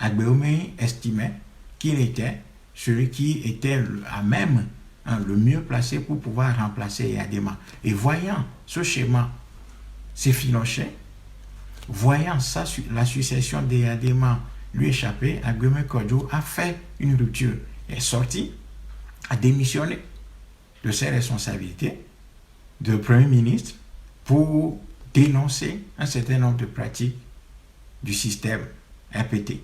Agbeome estimait qu'il était celui qui était à même, le mieux placé pour pouvoir remplacer Eyadema. Et voyant ce schéma s'effilocher, voyant ça, la succession d'Eyadema lui échapper, Agbeome Kodjo a fait une rupture, est sorti, a démissionné de ses responsabilités de Premier ministre pour dénoncer un certain nombre de pratiques du système RPT.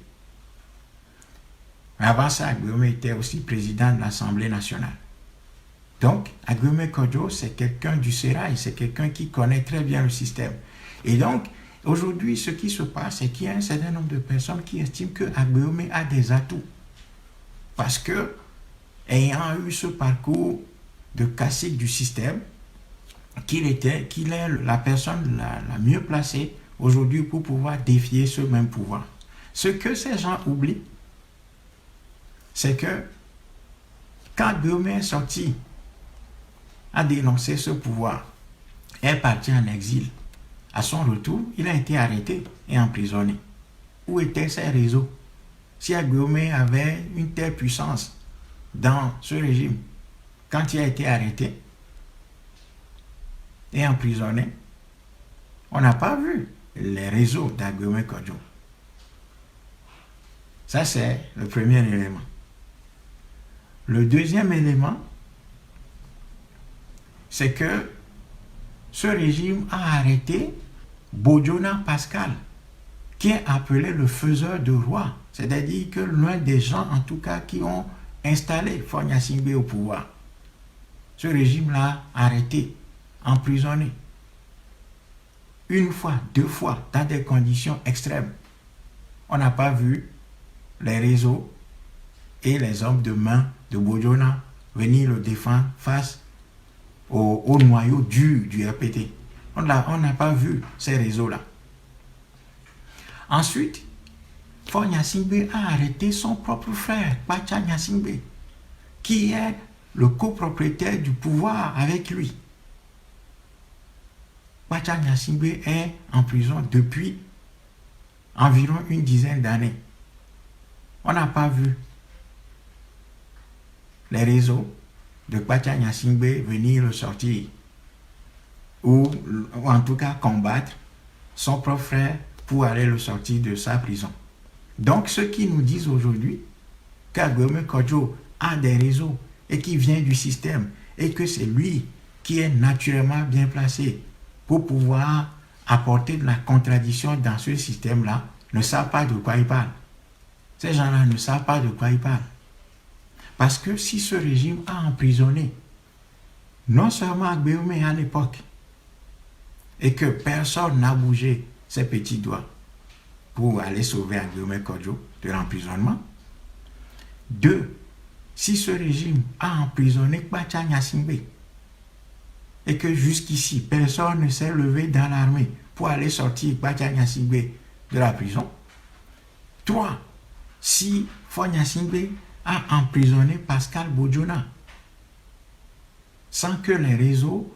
Avant ça, Agbeome était aussi président de l'Assemblée nationale. Donc, Agbeome Kodjo, c'est quelqu'un du sérail, c'est quelqu'un qui connaît très bien le système. Et donc, aujourd'hui, ce qui se passe, c'est qu'il y a un certain nombre de personnes qui estiment que Agbeome a des atouts. Parce que, ayant eu ce parcours de cacique du système, qu'il est la personne la mieux placée aujourd'hui pour pouvoir défier ce même pouvoir. Ce que ces gens oublient, c'est que quand Agbeome est sorti à dénoncer ce pouvoir, est parti en exil. À son retour, il a été arrêté et emprisonné. Où étaient ses réseaux? Si Agbeome avait une telle puissance dans ce régime, quand il a été arrêté et emprisonné, on n'a pas vu les réseaux d'Agbeome Kodjo. Ça, c'est le premier élément. Le deuxième élément, c'est que ce régime a arrêté Bojona Pascal, qui est appelé le faiseur de roi, c'est-à-dire que l'un des gens, en tout cas, qui ont installé Faure Gnassingbé au pouvoir. Ce régime-là arrêté, emprisonné. Une fois, deux fois, dans des conditions extrêmes. On n'a pas vu les réseaux et les hommes de main de Bojona venir le défendre face au noyau dur du RPT. On n'a pas vu ces réseaux-là. Ensuite, Faure Gnassingbé a arrêté son propre frère, Kpacha Gnassingbé, qui est le copropriétaire du pouvoir avec lui. Kpacha Gnassingbé est en prison depuis environ une dizaine d'années. On n'a pas vu les réseaux de Kpacha Gnassingbé venir le sortir ou en tout cas combattre son propre frère pour aller le sortir de sa prison. Donc ceux qui nous disent aujourd'hui qu'Agbeome Kodjo a des réseaux et qui vient du système et que c'est lui qui est naturellement bien placé pour pouvoir apporter de la contradiction dans ce système-là, ne savent pas de quoi ils parlent. Ces gens-là ne savent pas de quoi ils parlent. Parce que si ce régime a emprisonné non seulement Agbeome à l'époque, et que personne n'a bougé ses petits doigts pour aller sauver Agbeome Kodjo de l'emprisonnement, deux, si ce régime a emprisonné Kpacha Gnassingbé, et que jusqu'ici, personne ne s'est levé dans l'armée pour aller sortir Kpacha Gnassingbé de la prison. Trois, si Faure Gnassingbé a emprisonné Pascal Bojona sans que les réseaux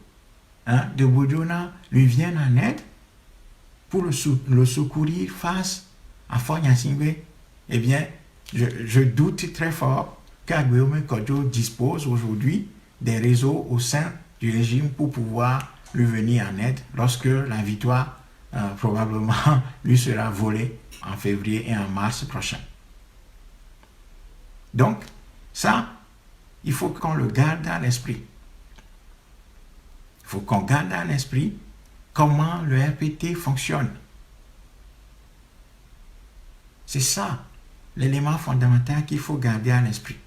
de Bojona lui viennent en aide pour le secourir face à Faure Gnassingbé, eh bien, je doute très fort qu'Agbeome Kodjo dispose aujourd'hui des réseaux au sein du régime pour pouvoir lui venir en aide lorsque la victoire probablement lui sera volée en février et en mars prochain. Donc, ça, il faut qu'on le garde à l'esprit. Il faut qu'on garde à l'esprit comment le RPT fonctionne. C'est ça l'élément fondamental qu'il faut garder à l'esprit.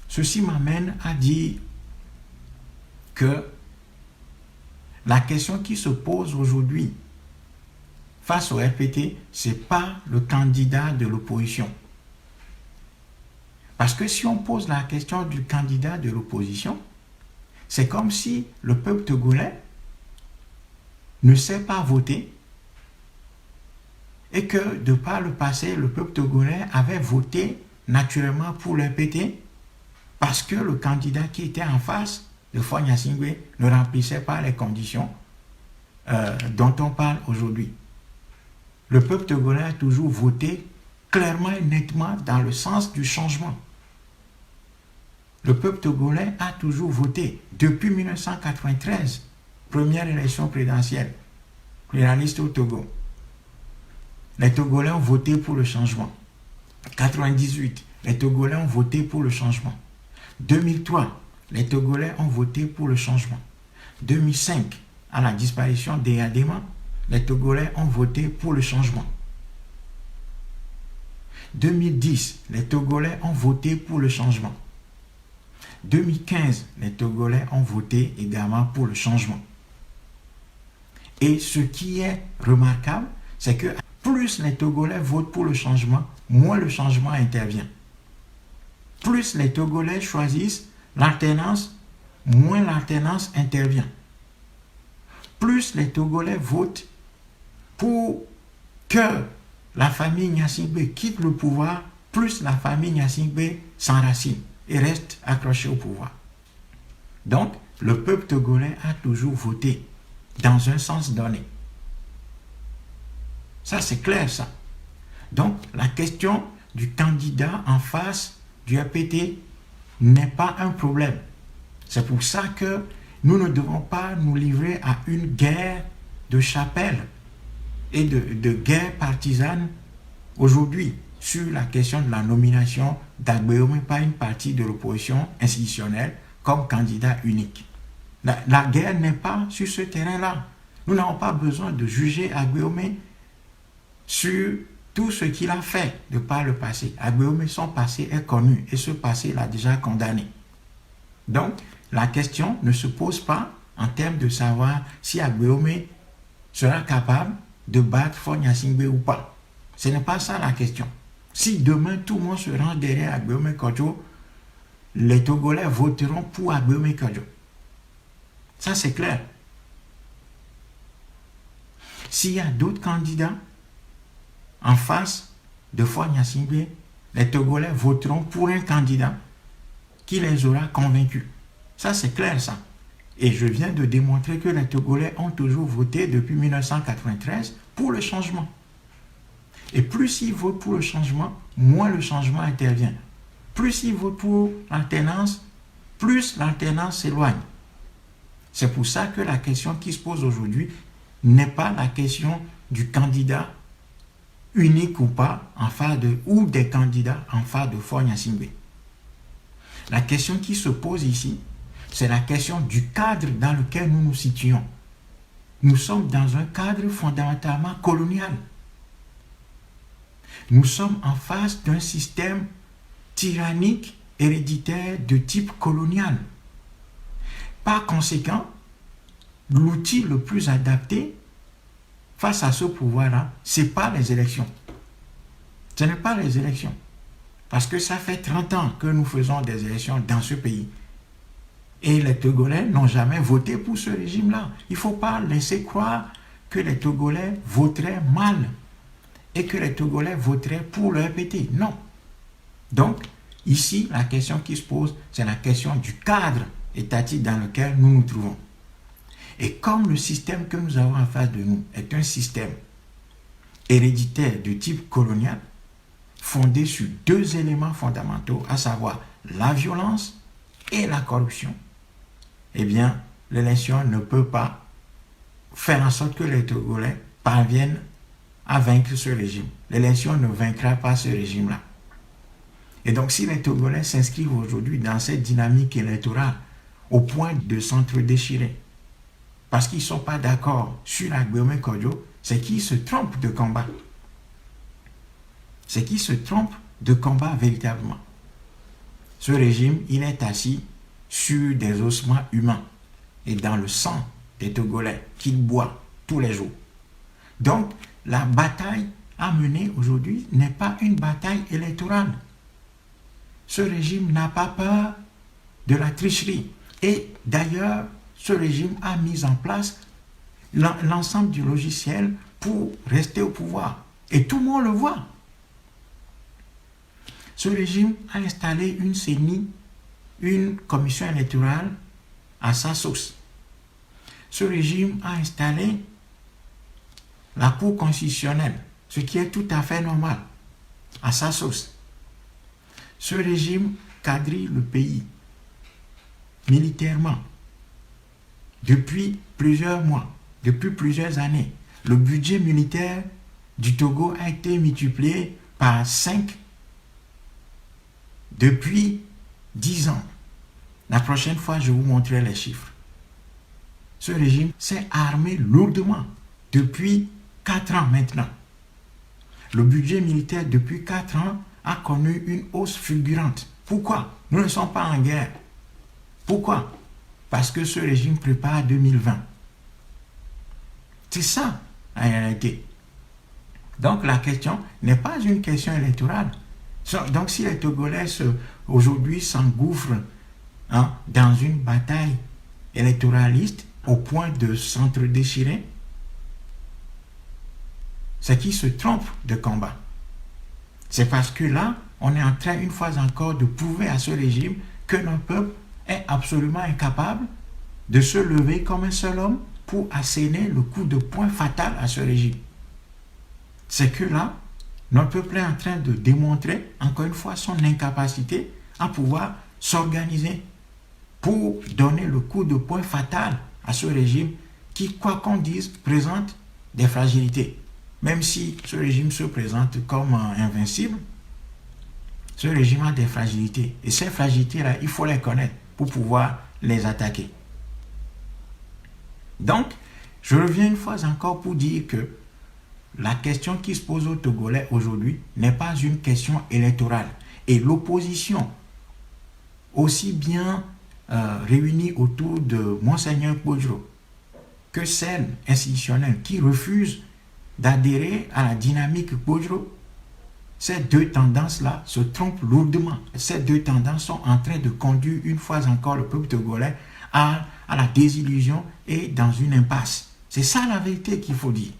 Ceci m'amène à dire que la question qui se pose aujourd'hui face au RPT, ce n'est pas le candidat de l'opposition. Parce que si on pose la question du candidat de l'opposition, c'est comme si le peuple togolais ne sait pas voter et que de par le passé, le peuple togolais avait voté naturellement pour le RPT parce que le candidat qui était en face de Faure Gnassingbé ne remplissait pas les conditions dont on parle aujourd'hui. Le peuple togolais a toujours voté clairement et nettement dans le sens du changement. Le peuple togolais a toujours voté depuis 1993, première élection présidentielle, pluraliste au Togo. Les Togolais ont voté pour le changement. 98, les Togolais ont voté pour le changement. 2003, les Togolais ont voté pour le changement. 2005, à la disparition d'Eyadema, les Togolais ont voté pour le changement. 2010, les Togolais ont voté pour le changement. 2015, les Togolais ont voté également pour le changement. Et ce qui est remarquable, c'est que plus les Togolais votent pour le changement, moins le changement intervient. Plus les Togolais choisissent l'alternance, moins l'alternance intervient. Plus les Togolais votent pour que la famille Gnassingbé quitte le pouvoir, plus la famille Gnassingbé s'enracine et reste accrochée au pouvoir. Donc, le peuple togolais a toujours voté dans un sens donné. Ça, c'est clair, ça. Donc, la question du candidat en face du APT n'est pas un problème. C'est pour ça que nous ne devons pas nous livrer à une guerre de chapelle et de guerre partisane aujourd'hui sur la question de la nomination d'Agbeome par une partie de l'opposition institutionnelle comme candidat unique. La guerre n'est pas sur ce terrain-là. Nous n'avons pas besoin de juger Agbeome sur tout ce qu'il a fait de par le passé. Agbeome, son passé est connu et ce passé l'a déjà condamné. Donc, la question ne se pose pas en termes de savoir si Agbeome sera capable de battre Faure Gnassingbé ou pas. Ce n'est pas ça la question. Si demain tout le monde se range derrière Agbeome Kodjo, les Togolais voteront pour Agbeome Kodjo. Ça, c'est clair. S'il y a d'autres candidats en face de Faure Gnassingbé, les Togolais voteront pour un candidat qui les aura convaincus. Ça, c'est clair, ça. Et je viens de démontrer que les Togolais ont toujours voté depuis 1993 pour le changement. Et plus ils votent pour le changement, moins le changement intervient. Plus ils votent pour l'alternance, plus l'alternance s'éloigne. C'est pour ça que la question qui se pose aujourd'hui n'est pas la question du candidat unique ou pas en face ou des candidats en face de Faure Gnassingbé. La question qui se pose ici, c'est la question du cadre dans lequel nous nous situons. Nous sommes dans un cadre fondamentalement colonial. Nous sommes en face d'un système tyrannique, héréditaire de type colonial. Par conséquent, l'outil le plus adapté face à ce pouvoir-là, ce n'est pas les élections. Ce n'est pas les élections. Parce que ça fait 30 ans que nous faisons des élections dans ce pays. Et les Togolais n'ont jamais voté pour ce régime-là. Il ne faut pas laisser croire que les Togolais voteraient mal et que les Togolais voteraient pour le RPT. Non. Donc, ici, la question qui se pose, c'est la question du cadre étatique dans lequel nous nous trouvons. Et comme le système que nous avons en face de nous est un système héréditaire de type colonial, fondé sur deux éléments fondamentaux, à savoir la violence et la corruption, eh bien, l'élection ne peut pas faire en sorte que les Togolais parviennent à vaincre ce régime. L'élection ne vaincra pas ce régime-là. Et donc, si les Togolais s'inscrivent aujourd'hui dans cette dynamique électorale au point de s'entre-déchirer, parce qu'ils ne sont pas d'accord sur Agbeome Kodjo, c'est qu'ils se trompent de combat. C'est qu'ils se trompent de combat véritablement. Ce régime, il est assis sur des ossements humains et dans le sang des Togolais qu'il boit tous les jours. Donc, la bataille à mener aujourd'hui n'est pas une bataille électorale. Ce régime n'a pas peur de la tricherie. Et d'ailleurs, ce régime a mis en place l'ensemble du logiciel pour rester au pouvoir. Et tout le monde le voit. Ce régime a installé une CENI, une commission électorale à sa sauce. Ce régime a installé la Cour constitutionnelle, ce qui est tout à fait normal. à sa sauce. Ce régime quadrille le pays militairement depuis plusieurs mois, depuis plusieurs années. Le budget militaire du Togo a été multiplié par 5 depuis 10 ans. La prochaine fois, je vous montrerai les chiffres. Ce régime s'est armé lourdement depuis 4 ans maintenant. Le budget militaire depuis 4 ans a connu une hausse fulgurante. Pourquoi? Nous ne sommes pas en guerre. Pourquoi? Parce que ce régime prépare 2020. C'est ça, en réalité. Donc la question n'est pas une question électorale. Donc si les Togolais aujourd'hui s'engouffrent dans une bataille électoraliste au point de s'entre-déchirer, c'est qu'ils se trompent de combat. C'est parce que là, on est en train, une fois encore, de prouver à ce régime que notre peuple est absolument incapable de se lever comme un seul homme pour asséner le coup de poing fatal à ce régime. C'est que là, notre peuple est en train de démontrer, encore une fois, son incapacité à pouvoir s'organiser pour donner le coup de poing fatal à ce régime qui, quoi qu'on dise, présente des fragilités. Même si ce régime se présente comme invincible, ce régime a des fragilités. Et ces fragilités-là, il faut les connaître pour pouvoir les attaquer. Donc, je reviens une fois encore pour dire que la question qui se pose aux Togolais aujourd'hui n'est pas une question électorale. Et l'opposition, aussi bien réunie autour de Monseigneur Kpodjo que celle institutionnelle qui refuse d'adhérer à la dynamique Kpodjo, ces deux tendances-là se trompent lourdement. Ces deux tendances sont en train de conduire une fois encore le peuple togolais à la désillusion et dans une impasse. C'est ça la vérité qu'il faut dire.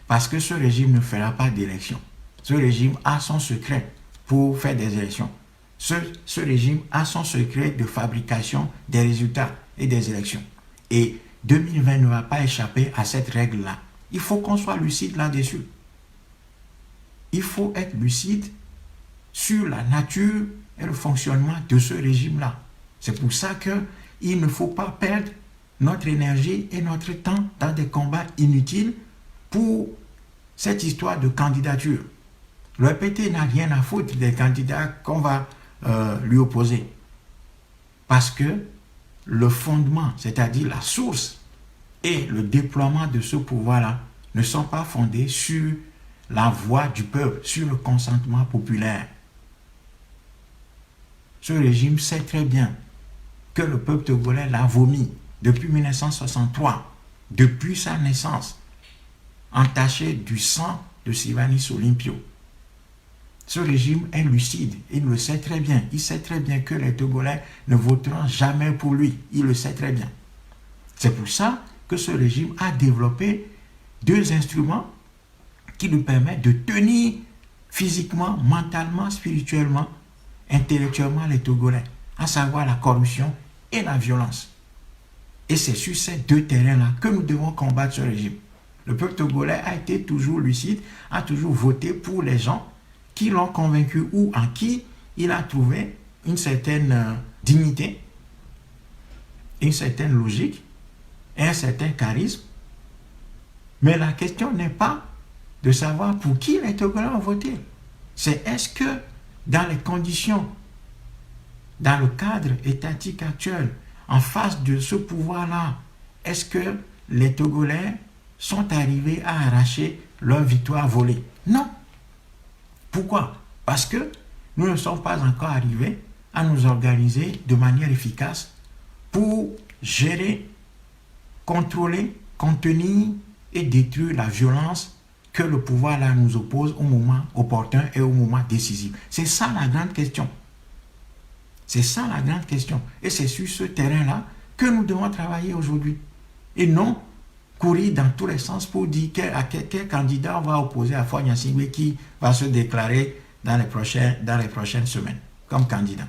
Parce que ce régime ne fera pas d'élection. Ce régime a son secret pour faire des élections. Ce régime a son secret de fabrication des résultats et des élections. Et 2020 ne va pas échapper à cette règle-là. Il faut qu'on soit lucide là-dessus. Il faut être lucide sur la nature et le fonctionnement de ce régime-là. C'est pour ça qu'il ne faut pas perdre notre énergie et notre temps dans des combats inutiles pour cette histoire de candidature. Le RPT n'a rien à foutre des candidats qu'on va lui opposer. Parce que le fondement, c'est-à-dire la source et le déploiement de ce pouvoir-là ne sont pas fondés sur la voix du peuple, sur le consentement populaire. Ce régime sait très bien que le peuple togolais l'a vomi depuis 1963, depuis sa naissance, entaché du sang de Sylvanus Olympio. Ce régime est lucide, il le sait très bien. Il sait très bien que les Togolais ne voteront jamais pour lui. Il le sait très bien. C'est pour ça que ce régime a développé deux instruments qui lui permettent de tenir physiquement, mentalement, spirituellement, intellectuellement les Togolais, à savoir la corruption et la violence. Et c'est sur ces deux terrains-là que nous devons combattre ce régime. Le peuple togolais a été toujours lucide, a toujours voté pour les gens qui l'ont convaincu ou en qui il a trouvé une certaine dignité, une certaine logique et un certain charisme. Mais la question n'est pas de savoir pour qui les Togolais ont voté. C'est est-ce que dans les conditions, dans le cadre étatique actuel, en face de ce pouvoir-là, est-ce que les Togolais sont arrivés à arracher leur victoire volée? Non. Pourquoi? Parce que nous ne sommes pas encore arrivés à nous organiser de manière efficace pour gérer, contrôler, contenir et détruire la violence que le pouvoir là nous oppose au moment opportun et au moment décisif. C'est ça la grande question. C'est ça la grande question. Et c'est sur ce terrain-là que nous devons travailler aujourd'hui. Et non courir dans tous les sens pour dire à quel candidat on va opposer à Faure Gnassingbé qui va se déclarer dans les prochaines semaines comme candidat.